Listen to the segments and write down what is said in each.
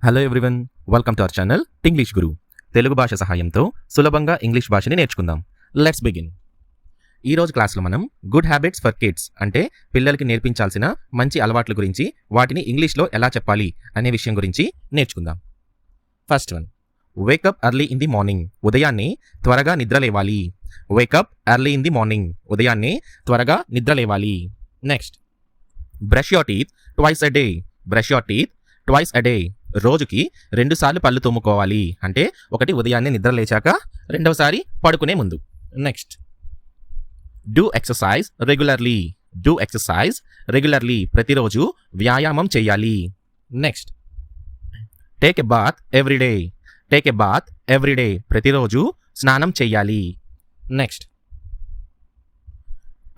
Hello everyone, welcome to our channel English Guru. Telugu భాష సహాయంతో సులభంగా ఇంగ్లీష్ భాషని నేర్చుకుందాం. Let's begin. ఈరోజు క్లాస్లో మనం గుడ్ హ్యాబిట్స్ ఫర్ కిడ్స్ అంటే పిల్లలకి నేర్పించాల్సిన మంచి అలవాట్ల గురించి, వాటిని ఇంగ్లీష్లో ఎలా చెప్పాలి అనే విషయం గురించి నేర్చుకుందాం. First one, wake up early in the morning. ఉదయాన్నే త్వరగా నిద్రలేవాలి. Wake up early in the morning. ఉదయాన్నే త్వరగా నిద్రలేవాలి. Next, brush your teeth twice a day. Brush your teeth twice a day. రోజుకి 2 సార్లు పళ్ళు తోముకోవాలి. అంటే ఒకటి ఉదయాన్నే నిద్ర లేచాక, రెండవసారి పడుకునే ముందు. Next, do exercise regularly. Do exercise regularly. ప్రతిరోజు వ్యాయామం చేయాలి. Next, take a bath every day. Take a bath every day. ప్రతిరోజు స్నానం చేయాలి. Next,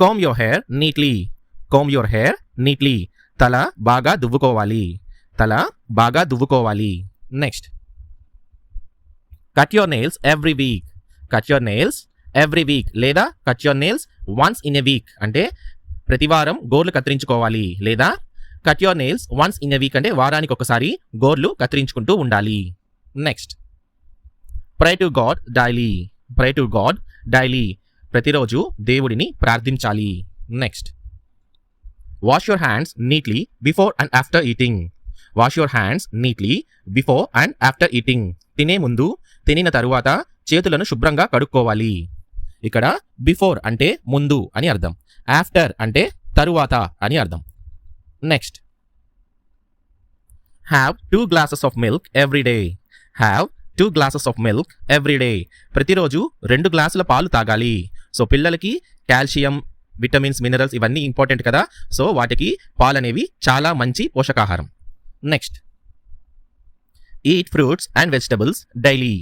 comb your hair neatly. Comb your hair neatly. తల బాగా దువ్వుకోవాలి. తల బాగా దువ్వుకోవాలి. Next, cut your nails every week. Cut your nails every week లేదా cut your nails once in a week అంటే ప్రతివారం గోర్లు కత్తిరించుకోవాలి. లేదా cut your nails once in a week అంటే వారానికి ఒకసారి గోర్లు కత్తిరించుకుంటూ ఉండాలి. Next, pray to God daily. Pray to God daily. ప్రతిరోజు దేవుడిని ప్రార్థించాలి. Next, wash your hands neatly before and after eating. Wash your hands neatly before and after eating. తినే ముందు, తినిన తరువాత చేతులను శుభ్రంగా కడుక్కోవాలి. ఇక్కడ బిఫోర్ అంటే ముందు అని అర్థం, ఆఫ్టర్ అంటే తరువాత అని అర్థం. Next, have 2 glasses of milk every day. Have 2 glasses of milk every day. ప్రతిరోజు 2 గ్లాసుల పాలు తాగాలి. సో పిల్లలకి కాల్షియం, విటమిన్స్, మినరల్స్ ఇవన్నీ ఇంపార్టెంట్ కదా. సో వాటికి పాలు అనేవి చాలా మంచి పోషకాహారం. Next, eat fruits and vegetables daily.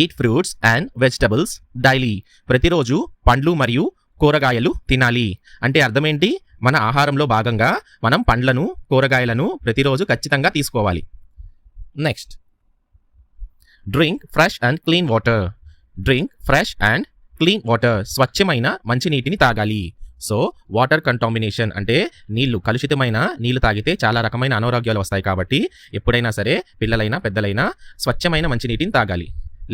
Eat fruits and vegetables daily. ప్రతిరోజు పండ్లు మరియు కూరగాయలు తినాలి. అంటే అర్థం ఏంటి? మన ఆహారంలో భాగంగా మనం పండ్లను, కూరగాయలను ప్రతిరోజు ఖచ్చితంగా తీసుకోవాలి. Next, drink fresh and clean water. Drink fresh and clean water. స్వచ్ఛమైన మంచినీటిని తాగాలి. సో వాటర్ కంటామినేషన్ అంటే నీళ్లు, కలుషితమైన నీళ్లు తాగితే చాలా రకమైన అనారోగ్యాలు వస్తాయి. కాబట్టి ఎప్పుడైనా సరే పిల్లలైనా పెద్దలైనా స్వచ్ఛమైన మంచినీటిని తాగాలి.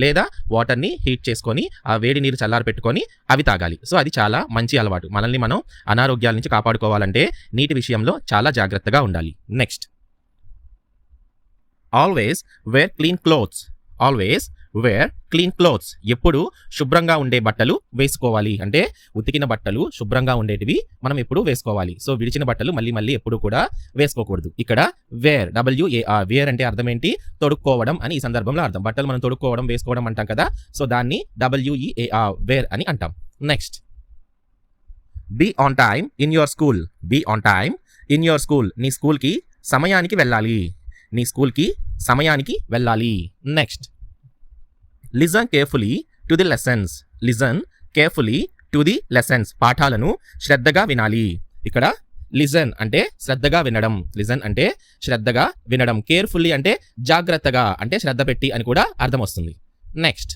లేదా వాటర్ని హీట్ చేసుకొని ఆ వేడి నీరు చల్లారి పెట్టుకొని అవి తాగాలి. సో అది చాలా మంచి అలవాటు. మనల్ని మనం అనారోగ్యాల నుంచి కాపాడుకోవాలంటే నీటి విషయంలో చాలా జాగ్రత్తగా ఉండాలి. Next, always wear clean clothes. Always wear clean clothes. ఎప్పుడు శుభ్రంగా ఉండే బట్టలు వేసుకోవాలి. అంటే ఉతికిన బట్టలు శుభ్రంగా ఉండేటివి మనం ఎప్పుడు వేసుకోవాలి. సో విడిచిన బట్టలు మళ్ళీ మళ్ళీ ఎప్పుడు కూడా వేసుకోకూడదు. ఇక్కడ వేర్, WAR, వేర్ అంటే అర్థం ఏంటి? తొడుక్కోవడం అని ఈ సందర్భంలో అర్థం. బట్టలు మనం తొడుక్కోవడం, వేసుకోవడం అంటాం కదా. సో దాన్ని WEAR, వేర్ అని అంటాం. Next, be on time in your school. Be on time in your school. నీ స్కూల్కి సమయానికి వెళ్ళాలి. నీ స్కూల్కి సమయానికి వెళ్ళాలి. Next, listen carefully to the lessons. Listen carefully to the lessons. పాఠాలను శ్రద్ధగా వినాలి. ఇక్కడ లిజన్ అంటే శ్రద్ధగా వినడం. లిజన్ అంటే శ్రద్ధగా వినడం. కేర్ఫుల్లీ అంటే జాగ్రత్తగా, అంటే శ్రద్ధ పెట్టి అని కూడా అర్థం వస్తుంది. Next,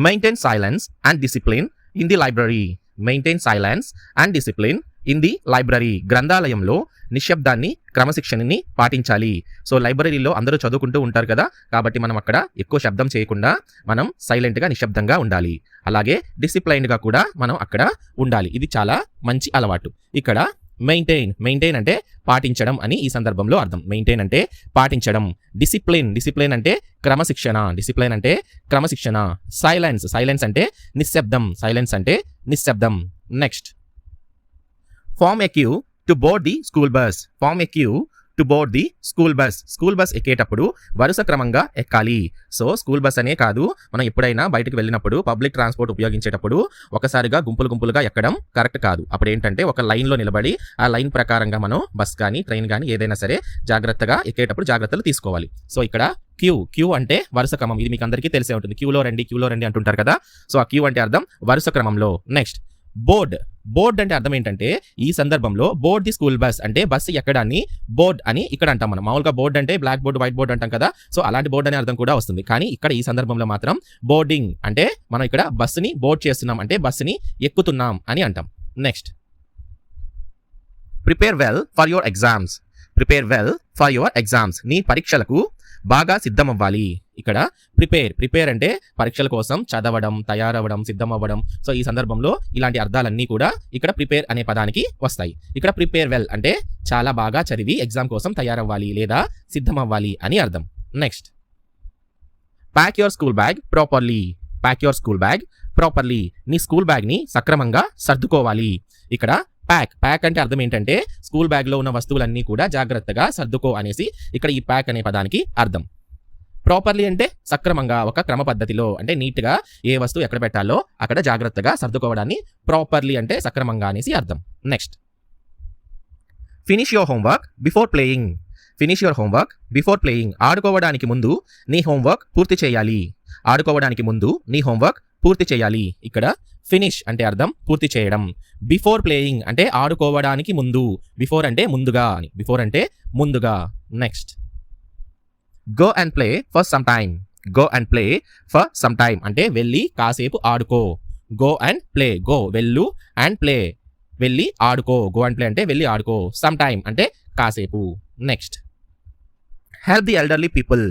maintain silence and discipline in the library. Maintain silence and discipline in the library. గ్రంథాలయంలో నిశ్శబ్దాన్ని, క్రమశిక్షణని పాటించాలి. సో లైబ్రరీలో అందరూ చదువుకుంటూ ఉంటారు కదా, కాబట్టి మనం అక్కడ ఎక్కువ శబ్దం చేయకుండా మనం సైలెంట్గా, నిశ్శబ్దంగా ఉండాలి. అలాగే డిసిప్లైన్డ్గా కూడా మనం అక్కడ ఉండాలి. ఇది చాలా మంచి అలవాటు. ఇక్కడ మెయింటైన్ అంటే పాటించడం అని ఈ సందర్భంలో అర్థం. మెయింటైన్ అంటే పాటించడం. డిసిప్లిన్ అంటే క్రమశిక్షణ. డిసిప్లిన్ అంటే క్రమశిక్షణ. సైలెన్స్ అంటే నిశ్శబ్దం. సైలెన్స్ అంటే నిశ్శబ్దం. Next, form a queue to board the school bus. Form a queue to board the school bus. School bus ఎక్కేటప్పుడు వరుస క్రమంగా ఎక్కాలి. సో స్కూల్ బస్ అనే కాదు, మనం ఎప్పుడైనా బయటకు వెళ్ళినప్పుడు, పబ్లిక్ ట్రాన్స్పోర్ట్ ఉపయోగించేటప్పుడు ఒకసారిగా గుంపులుగా ఎక్కడం కరెక్ట్ కాదు. అప్పుడు ఏంటంటే ఒక లైన్లో నిలబడి ఆ లైన్ ప్రకారంగా మనం బస్ కానీ ట్రైన్ కానీ ఏదైనా సరే జాగ్రత్తగా ఎక్కేటప్పుడు జాగ్రత్తలు తీసుకోవాలి. సో ఇక్కడ క్యూ అంటే వరుస క్రమం. ఇది మీకు అందరికీ తెలిసే ఉంటుంది. క్యూలో రండి అంటుంటారు కదా. సో ఆ క్యూ అంటే అర్థం వరుస క్రమంలో. నెక్స్ట్, బోర్డ్ అంటే అర్థం ఏంటంటే ఈ సందర్భంలో బోర్డ్ ది స్కూల్ బస్ అంటే బస్సు ఎక్కడాన్ని బోర్డ్ అని ఇక్కడ అంటాం. మనం మామూలుగా బోర్డ్ అంటే బ్లాక్ బోర్డ్, వైట్ బోర్డ్ అంటాం కదా. సో అలాంటి బోర్డ్ అనే అర్థం కూడా వస్తుంది. కానీ ఇక్కడ ఈ సందర్భంలో మాత్రం బోర్డింగ్ అంటే మనం ఇక్కడ బస్సుని బోర్డ్ చేస్తున్నాం, అంటే బస్సుని ఎక్కుతున్నాం అని అంటాం. Next, prepare well for your exams. Prepare well for your exams. నీ పరీక్షలకు బాగా సిద్ధమవ్వాలి. ఇక్కడ ప్రిపేర్ అంటే పరీక్షల కోసం చదవడం, తయారవ్వడం, సిద్ధమవ్వడం. సో ఈ సందర్భంలో ఇలాంటి అర్థాలన్నీ కూడా ఇక్కడ ప్రిపేర్ అనే పదానికి వస్తాయి. ఇక్కడ ప్రిపేర్ వెల్ అంటే చాలా బాగా చదివి ఎగ్జామ్ కోసం తయారవ్వాలి లేదా సిద్ధమవ్వాలి అని అర్థం. Next, pack your school bag properly. Pack your school bag properly. నీ స్కూల్ బ్యాగ్ని సక్రమంగా సర్దుకోవాలి. ఇక్కడ ప్యాక్ అంటే అర్థం ఏంటంటే స్కూల్ బ్యాగ్లో ఉన్న వస్తువులన్నీ కూడా జాగ్రత్తగా సర్దుకో అనేసి ఇక్కడ ఈ ప్యాక్ అనే పదానికి అర్థం. ప్రాపర్లీ అంటే సక్రమంగా, ఒక క్రమ పద్ధతిలో, అంటే నీట్గా ఏ వస్తువు ఎక్కడ పెట్టాలో అక్కడ జాగ్రత్తగా సర్దుకోవడాన్ని ప్రాపర్లీ అంటే సక్రమంగా అనేసి అర్థం. Next, finish your homework before playing. Finish your homework before playing. ఆడుకోవడానికి ముందు నీ హోంవర్క్ పూర్తి చేయాలి. ఆడుకోవడానికి ముందు నీ హోంవర్క్ పూర్తి చేయాలి. ఇక్కడ ఫినిష్ అంటే అర్థం పూర్తి చేయడం. బిఫోర్ ప్లేయింగ్ అంటే ఆడుకోవడానికి ముందు. బిఫోర్ అంటే ముందుగా అని. బిఫోర్ అంటే ముందుగా. Next, go and play for some time. Go and play for some time అంటే వెళ్ళి కాసేపు ఆడుకో. గో అండ్ ప్లే, గో వెళ్ళు, అండ్ ప్లే వెళ్ళి ఆడుకో. గో అండ్ ప్లే అంటే వెళ్ళి ఆడుకో. సమ్ టైమ్ అంటే కాసేపు. Next, help the elderly people.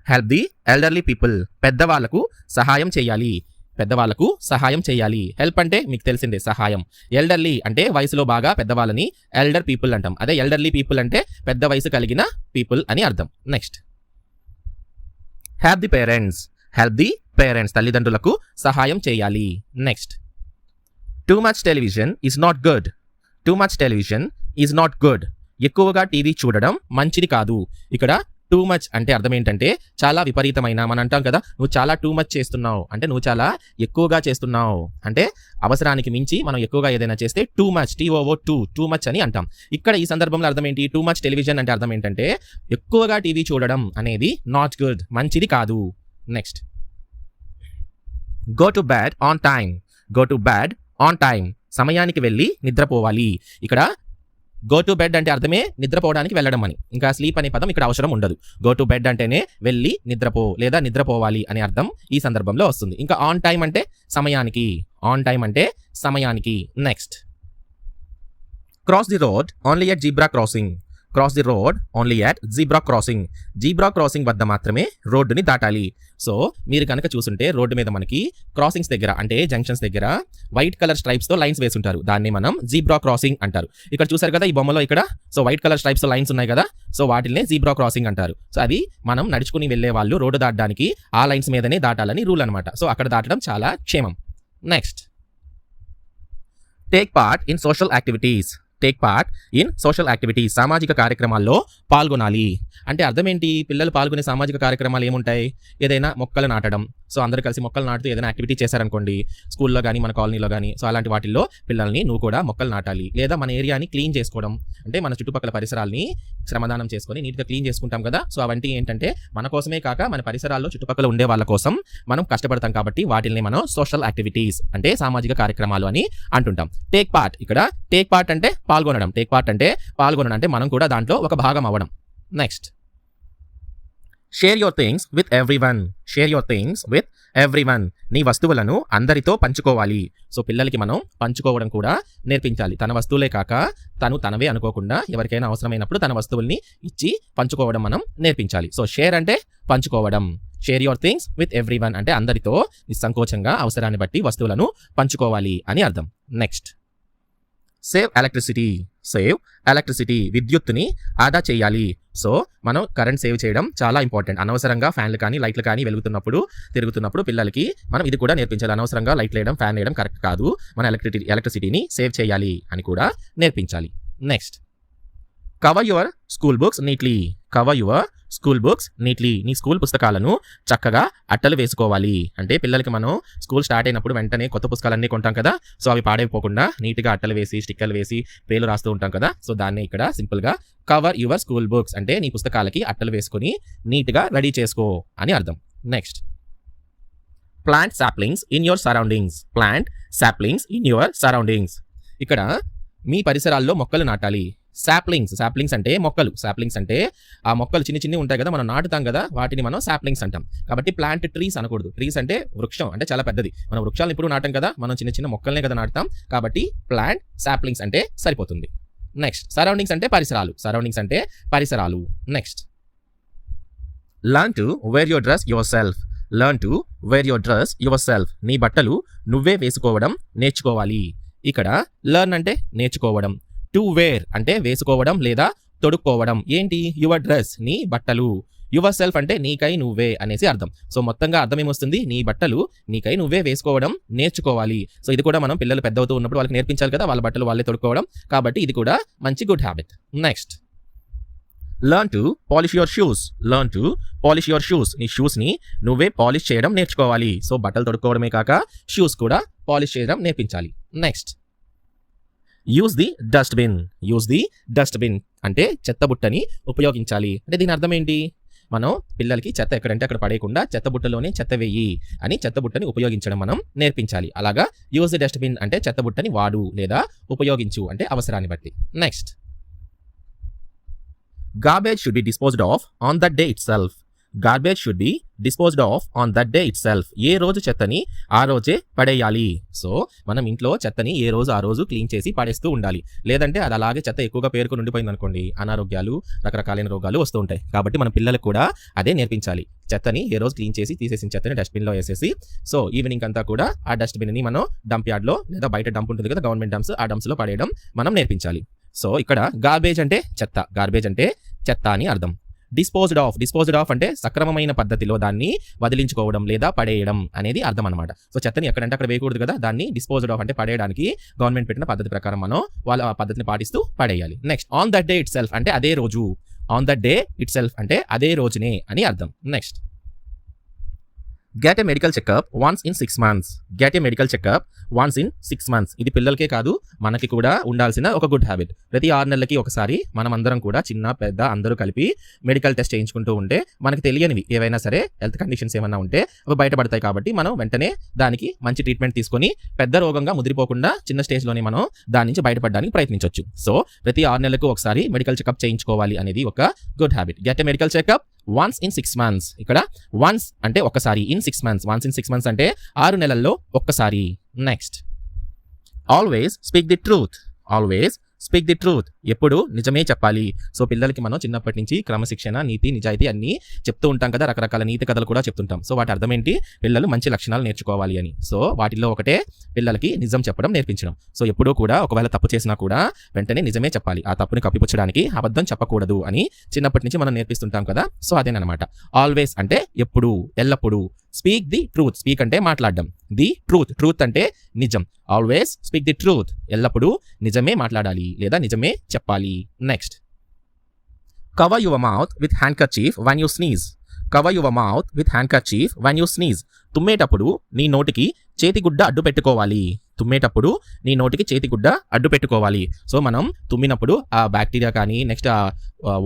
Help the elderly people. పెద్దవాళ్లకు సహాయం చేయాలి. పెద్దవాళ్లకు సహాయం చేయాలి. హెల్ప్ అంటే మీకు తెలిసిందే సహాయం. ఎల్డర్లీ అంటే వయసులో బాగా పెద్దవాళ్ళని ఎల్డర్ పీపుల్ అంటాం. అదే ఎల్డర్లీ పీపుల్ అంటే పెద్ద వయసు కలిగిన పీపుల్ అని అర్థం. Next, help the parents. Help the parents. తల్లిదండ్రులకు సహాయం చేయాలి. Next, too much television is not good. Too much television is not good. ఎక్కువగా టీవీ చూడడం మంచిది కాదు. ఇక్కడ టూ మచ్ అంటే అర్థం ఏంటంటే చాలా విపరీతమైన, మనం అంటాం కదా నువ్వు చాలా టూ మచ్ చేస్తున్నావు అంటే నువ్వు చాలా ఎక్కువగా చేస్తున్నావు అంటే అవసరానికి మించి మనం ఎక్కువగా ఏదైనా చేస్తే టూ మచ్, టూ మచ్ అని అంటాం. ఇక్కడ ఈ సందర్భంలో అర్థం ఏంటి? టూ మచ్ టెలివిజన్ అంటే అర్థం ఏంటంటే ఎక్కువగా టీవీ చూడడం అనేది నాట్ గుడ్, మంచిది కాదు. Next, go to bed on time. Go to bed on time. సమయానికి వెళ్ళి నిద్రపోవాలి. ఇక్కడ గో టు బెడ్ అంటే అర్థమే నిద్రపోవడానికి వెళ్ళడం అని. ఇంకా స్లీప్ అనే పదం ఇక్కడ అవసరం ఉండదు. గో టు బెడ్ అంటేనే వెళ్ళి నిద్రపో లేదా నిద్రపోవాలి అనే అర్థం ఈ సందర్భంలో వస్తుంది. ఇంకా ఆన్ టైం అంటే సమయానికి. ఆన్ టైం అంటే సమయానికి. Next, cross the road only at zebra crossing. Cross the road only at zebra crossing. Zebra crossing వద్ద మాత్రమే రోడ్డుని దాటాలి. సో మీరు కనుక చూసుంటే రోడ్డు మీద మనకి క్రాసింగ్స్ దగ్గర అంటే జంక్షన్స్ దగ్గర వైట్ కలర్ స్ట్రైప్స్ తో లైన్స్ వేసి ఉంటారు. దాన్ని మనం జీబ్రా క్రాసింగ్ అంటారు. ఇక్కడ చూసారు కదా ఈ బొమ్మలో ఇక్కడ. సో వైట్ కలర్ స్ట్రైప్స్ తో లైన్స్ ఉన్నాయి కదా, సో వాటిని జీబ్రా క్రాసింగ్ అంటారు. సో అది మనం నడుచుకుని వెళ్లే వాళ్ళు రోడ్డు దాటడానికి ఆ లైన్స్ మీదనే దాటాలని రూల్ అనమాట. సో అక్కడ దాటడం చాలా క్షేమం. Next, take part in social activities. Take part in social activities. సామాజిక కార్యక్రమాల్లో పాల్గొనాలి. అంటే అర్థం ఏంటి? పిల్లలు పాల్గొనే సామాజిక కార్యక్రమాలు ఏముంటాయి? ఏదైనా మొక్కలు నాటడం. సో అందరూ కలిసి మొక్కలు నాటుతూ ఏదైనా యాక్టివిటీ చేశారనుకోండి, స్కూల్లో కానీ మన కాలనీలో కానీ, సో అలాంటి వాటిల్లో పిల్లల్ని నువ్వు కూడా మొక్కలు నాటాలి. లేదా మన ఏరియాని క్లీన్ చేసుకోవడం అంటే మన చుట్టుపక్కల పరిసరాల్ని శ్రమదానం చేసుకొని నీట్గా క్లీన్ చేసుకుంటాం కదా. సో అవంటి ఏంటంటే మన కోసమే కాక మన పరిసరాల్లో చుట్టుపక్కల ఉండే వాళ్ళ కోసం మనం కష్టపడతాం కాబట్టి వాటిని మనం సోషల్ యాక్టివిటీస్ అంటే సామాజిక కార్యక్రమాలు అని అంటుంటాం. టేక్ పార్ట్, ఇక్కడ టేక్ పార్ట్ అంటే పాల్గొనడం. టేక్ పార్ట్ అంటే పాల్గొనడం అంటే మనం కూడా దాంట్లో ఒక భాగం అవ్వడం. Next, share your things with everyone. Share your things with everyone. నీ వస్తువులను అందరితో పంచుకోవాలి. సో పిల్లలకి మనం పంచుకోవడం కూడా నేర్పించాలి. తన వస్తువులే కాక తనవే అనుకోకుండా ఎవరికైనా అవసరమైనప్పుడు తన వస్తువుల్ని ఇచ్చి పంచుకోవడం మనం నేర్పించాలి. సో షేర్ అంటే పంచుకోవడం. Share your things with everyone అంటే అందరితో నిస్సంకోచంగా అవసరాన్ని బట్టి వస్తువులను పంచుకోవాలి అని అర్థం. Next, save electricity. Save electricity. విద్యుత్తుని ఆదా చేయాలి. సో మనం కరెంట్ సేవ్ చేయడం చాలా ఇంపార్టెంట్. అనవసరంగా ఫ్యాన్లు కానీ లైట్లు కానీ తిరుగుతున్నప్పుడు పిల్లలకి మనం ఇది కూడా నేర్పించాలి. అనవసరంగా లైట్లు వేయడం, ఫ్యాన్ వేయడం కరెక్ట్ కాదు. మన ఎలక్ట్రిసిటీని సేవ్ చేయాలి అని కూడా నేర్పించాలి. Next, cover your school books neatly. Cover your school books neatly. నీ స్కూల్ పుస్తకాలను చక్కగా అట్టలు వేసుకోవాలి. అంటే పిల్లలకి మనం స్కూల్ స్టార్ట్ అయినప్పుడు వెంటనే కొత్త పుస్తకాలన్నీ కొంటాం కదా. సో అవి పాడైపోకుండా నీట్గా అట్టలు వేసి స్టిక్కర్లు వేసి పేర్లు రాస్తూ ఉంటాం కదా. సో దాన్ని ఇక్కడ సింపుల్గా కవర్ యువర్ స్కూల్ బుక్స్ అంటే నీ పుస్తకాలకి అట్టలు వేసుకొని నీట్గా రెడీ చేసుకో అని అర్థం. Next, plant saplings in your surroundings. Plant saplings in your surroundings. ఇక్కడ మీ పరిసరాల్లో మొక్కలు నాటాలి. సాప్లింగ్స్ అంటే మొక్కలు. సాప్లింగ్స్ అంటే ఆ మొక్కలు చిన్ని ఉంటాయి కదా, మనం నాటుతాం కదా, వాటిని మనం సాప్లింగ్స్ అంటాం. కాబట్టి ప్లాంట్ ట్రీస్ అనకూడదు. ట్రీస్ అంటే వృక్షం అంటే చాలా పెద్దది. మనం వృక్షాలను ఇప్పుడు నాటాం కదా, మనం చిన్న మొక్కల్నే కదా నాటుతాం. కాబట్టి ప్లాంట్ సాప్లింగ్స్ అంటే సరిపోతుంది. నెక్స్ట్ సరౌండింగ్స్ అంటే పరిసరాలు. Next learn to wear your dress yourself. నీ బట్టలు నువ్వే వేసుకోవడం నేర్చుకోవాలి. ఇక్కడ లర్న్ అంటే నేర్చుకోవడం, టు వేర్ అంటే వేసుకోవడం లేదా తొడుక్కోవడం. ఏంటి? యువర్ డ్రెస్ నీ బట్టలు, యువర్ సెల్ఫ్ అంటే నీకై నువ్వే అనేసి అర్థం. సో మొత్తంగా అర్థం ఏమొస్తుంది? నీ బట్టలు నీకై నువ్వే వేసుకోవడం నేర్చుకోవాలి. సో ఇది కూడా మనం పిల్లలు పెద్ద అవుతూ ఉన్నప్పుడు వాళ్ళకి నేర్పించాలి కదా, వాళ్ళ బట్టలు వాళ్ళే తొడుక్కోవడం. కాబట్టి ఇది కూడా మంచి good habit. Next learn to polish your shoes. నీ షూస్ని నువ్వే పాలిష్ చేయడం నేర్చుకోవాలి. సో బట్టలు తొడుక్కోవడమే కాక షూస్ కూడా పాలిష్ చేయడం నేర్పించాలి. నెక్స్ట్ యూజ్ ది డస్ట్బిన్ అంటే చెత్తబుట్టని ఉపయోగించాలి. అంటే దీని అర్థం ఏంటి? మనం పిల్లలకి చెత్త ఎక్కడంటే అక్కడ పడేయకుండా చెత్తబుట్టలోనే చెత్త వెయ్యి అని చెత్తబుట్టని ఉపయోగించడం మనం నేర్పించాలి. అలాగా యూజ్ ది డస్ట్బిన్ అంటే చెత్తబుట్టని వాడు లేదా ఉపయోగించు అంటే అవసరాన్ని బట్టి. Next garbage should be disposed of on that day itself. ఏ రోజు చెత్తని ఆ రోజే పడేయాలి. సో మనం ఇంట్లో చెత్తని ఏ రోజు ఆ రోజు క్లీన్ చేసి పడేస్తూ ఉండాలి. లేదంటే అది అలాగే చెత్త ఎక్కువగా పేరుకుని ఉండిపోయింది అనుకోండి, అనారోగ్యాలు రకరకాలైన రోగాలు వస్తూ ఉంటాయి. కాబట్టి మన పిల్లలకు కూడా అదే నేర్పించాలి. చెత్తని ఏ రోజు క్లీన్ చేసి తీసేసిన చెత్తని డస్ట్బిన్లో వేసేసి సో ఈవినింగ్ అంతా కూడా ఆ డస్ట్బిన్ని మనం డంప్ యార్డ్లో లేదా బయట డంప్ ఉంటుంది కదా గవర్నమెంట్ డంప్స్, ఆ డంప్స్లో పడేయడం మనం నేర్పించాలి. సో ఇక్కడ గార్బేజ్ అంటే చెత్త అని అర్థం. డిస్పోజ్డ్ ఆఫ్ అంటే సక్రమమైన పద్ధతిలో దాన్ని వదిలించుకోవడం లేదా పడేయడం అనేది అర్థం అనమాట. సో చెత్తని ఎక్కడంటే అక్కడ వేయకూడదు కదా, దాన్ని డిస్పోజ్డ్ ఆఫ్ అంటే పడేయడానికి గవర్నమెంట్ పెట్టిన పద్ధతి ప్రకారం మనం వాళ్ళ పద్ధతిని పాటిస్తూ పడేయాలి. Next on that day itself అంటే అదే రోజు, అంటే అదే రోజునే అని అర్థం. Next get a medical checkup once in 6 months. ఇది పిల్లలకే కాదు మనకి కూడా ఉండాల్సిన ఒక గుడ్ హ్యాబిట్. ప్రతి 6 నెలలకి ఒకసారి మనం అందరం కూడా చిన్న పెద్ద అందరూ కలిపి మెడికల్ టెస్ట్ చేయించుకుంటూ ఉంటే మనకి తెలియనివి ఏవైనా సరే హెల్త్ కండిషన్స్ ఏమైనా ఉంటే అవి బయటపడతాయి. కాబట్టి మనం వెంటనే దానికి మంచి ట్రీట్మెంట్ తీసుకొని పెద్ద రోగంగా ముదిరిపోకుండా చిన్న స్టేజ్లోనే మనం దాని నుంచి బయటపడడానికి ప్రయత్నించవచ్చు. సో ప్రతి 6 నెలలకు ఒకసారి మెడికల్ చెకప్ చేయించుకోవాలి అనేది ఒక good habit. Get a medical checkup once in 6 months. ఇక్కడ వన్స్ అంటే ఒకసారి, ఇన్ 6 months అంటే 6 నెలల్లో ఒక్కసారి. Next always speak the truth. ఎప్పుడు నిజమే చెప్పాలి. సో పిల్లలకి మనం చిన్నప్పటి నుంచి క్రమశిక్షణ, నీతి, నిజాయితీ అన్ని చెప్తూ ఉంటాం కదా, రకరకాల నీతి కథలు కూడా చెప్తుంటాం. సో వాటి అర్థం ఏంటి? పిల్లలు మంచి లక్షణాలు నేర్చుకోవాలి అని. సో వాటిల్లో ఒకటే పిల్లలకి నిజం చెప్పడం నేర్పించడం. సో ఎప్పుడూ కూడా ఒకవేళ తప్పు చేసినా కూడా వెంటనే నిజమే చెప్పాలి. ఆ తప్పుని కప్పిపుచ్చడానికి అబద్ధం చెప్పకూడదు అని చిన్నప్పటి నుంచి మనం నేర్పిస్తుంటాం కదా. సో అదేనమాట. ఆల్వేస్ అంటే ఎప్పుడు, ఎల్లప్పుడూ. Speak the truth. స్పీక్ అంటే మాట్లాడడం, ది ట్రూత్ అంటే నిజం. Always speak the truth. ఎల్లప్పుడూ నిజమే మాట్లాడాలి లేదా నిజమే చెప్పాలి. Next cover your mouth with handkerchief when you sneeze. తుమ్మేటప్పుడు నీ నోటికి చేతిగుడ్డ అడ్డు పెట్టుకోవాలి. సో మనం తుమ్మినప్పుడు ఆ బ్యాక్టీరియా కానీ నెక్స్ట్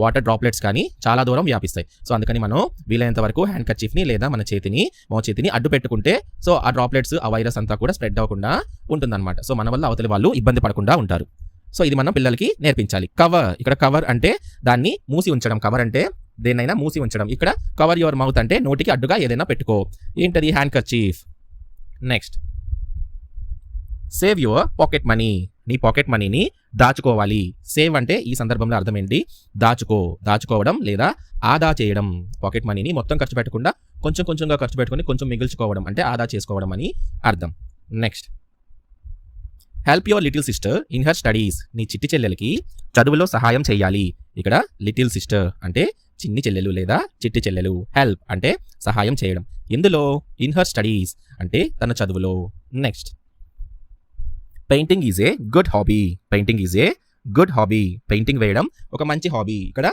వాటర్ డ్రాప్లెట్స్ కానీ చాలా దూరం వ్యాపిస్తాయి. సో అందుకని మనం వీలైనంత వరకు హ్యాండ్ కర్చీఫ్ని లేదా మన చేతిని అడ్డు పెట్టుకుంటే సో ఆ డ్రాప్లెట్స్, ఆ వైరస్ అంతా కూడా స్ప్రెడ్ అవ్వకుండా ఉంటుందన్నమాట. సో మన వల్ల అవతలి వాళ్ళు ఇబ్బంది పడకుండా ఉంటారు. సో ఇది మనం పిల్లలకి నేర్పించాలి. ఇక్కడ కవర్ అంటే దాన్ని మూసి ఉంచడం. కవర్ అంటే దేన్నైనా మూసి ఉంచడం. ఇక్కడ కవర్ యువర్ మౌత్ అంటే నోటికి అడ్డుగా ఏదైనా పెట్టుకో. ఏంటది? Hand kerchief. Next save your pocket money. నీ పాకెట్ మనీని దాచుకోవాలి. సేవ్ అంటే ఈ సందర్భంలో అర్థం ఏంటి? దాచుకోవడం లేదా ఆదా చేయడం. పాకెట్ మనీని మొత్తం ఖర్చు పెట్టకుండా కొంచెంగా ఖర్చు పెట్టుకొని కొంచెం మిగిల్చుకోవడం అంటే ఆదా చేసుకోవడం అని అర్థం. Next help your little sister in her studies. నీ చిట్టి చెల్లెలకి చదువులో సహాయం చేయాలి. ఇక్కడ లిటిల్ సిస్టర్ అంటే చిన్ని చెల్లెలు లేదా చిట్టి చెల్లెలు. హెల్ప్ అంటే సహాయం చేయడం. ఇందులో ఇన్ హర్ స్టడీస్ అంటే తన చదువులో. Next painting is a good hobby. Painting వేయడం ఒక మంచి హాబీ. ఇక్కడ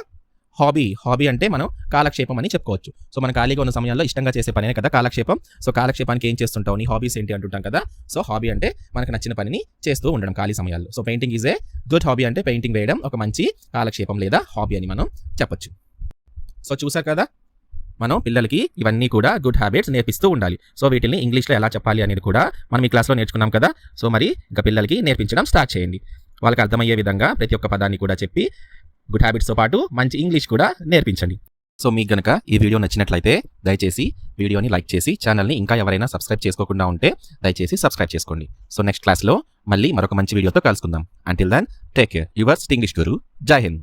హాబీ అంటే మనం కాలక్షేపం అని చెప్పుకోవచ్చు. సో మన ఖాళీగా ఉన్న సమయంలో ఇష్టంగా చేసే పనే కదా కాలక్షేపం. సో కాలక్షేపానికి ఏం చేస్తుంటావు, నీ హాబీస్ ఏంటి అంటుంటాం కదా. సో హాబీ అంటే మనకు నచ్చిన పనిని చేస్తూ ఉండడం ఖాళీ సమయాల్లో. So painting is a good hobby అంటే పెయింటింగ్ వేయడం ఒక మంచి కాలక్షేపం లేదా హాబీ అని మనం చెప్పొచ్చు. సో చూసారు కదా, మనం పిల్లలకి ఇవన్నీ కూడా గుడ్ హ్యాబిట్స్ నేర్పిస్తూ ఉండాలి. సో వీటిని ఇంగ్లీష్లో ఎలా చెప్పాలి అనేది కూడా మనం ఈ క్లాస్లో నేర్చుకున్నాం కదా. సో మరి ఇంకా పిల్లలకి నేర్పించడం స్టార్ట్ చేయండి. వాళ్ళకి అర్థమయ్యే విధంగా ప్రతి ఒక్క పదాన్ని కూడా చెప్పి గుడ్ హ్యాబిట్స్తో పాటు మంచి ఇంగ్లీష్ కూడా నేర్పించండి. సో మీకు గనక ఈ వీడియో నచ్చినట్లయితే దయచేసి వీడియోని లైక్ చేసి ఛానల్ని ఇంకా ఎవరైనా సబ్స్క్రైబ్ చేసుకోకుండా ఉంటే దయచేసి సబ్స్క్రైబ్ చేసుకోండి. సో నెక్స్ట్ క్లాస్లో మళ్ళీ మరొక మంచి వీడియోతో కలుసుకుందాం. Until then take care. Yours English Guru. జై హింద్.